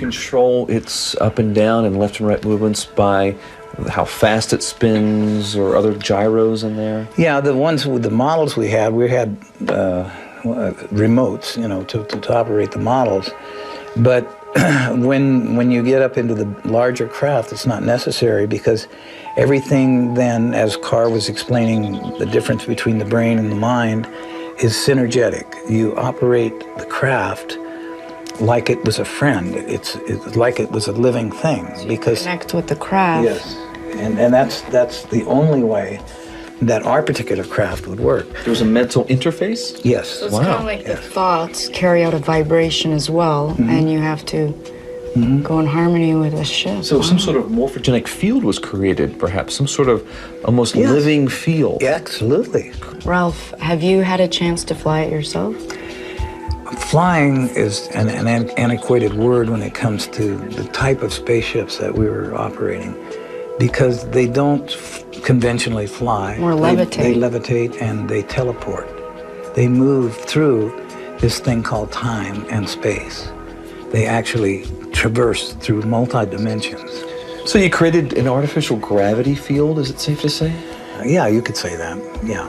control its up and down and left and right movements by how fast it spins or other gyros in there? Yeah, the ones with the models we had remotes, to operate the models. But when you get up into the larger craft, it's not necessary because everything then, as Carr was explaining the difference between the brain and the mind, is synergetic. You operate the craft like it was a friend. It's like it was a living thing. So because connect with the craft. Yes, and that's the only way that our particular craft would work. There's a mental interface? Yes. So it's kind of like the thoughts carry out a vibration as well, and you have to go in harmony with the ship. So some sort of morphogenic field was created, perhaps, some sort of almost living field. Yeah, absolutely. Ralph, have you had a chance to fly it yourself? Flying is an antiquated word when it comes to the type of spaceships that we were operating, because they don't conventionally fly. Or levitate. They levitate and they teleport. They move through this thing called time and space. They actually traverse through multi-dimensions. So you created an artificial gravity field, is it safe to say? Yeah, you could say that, yeah.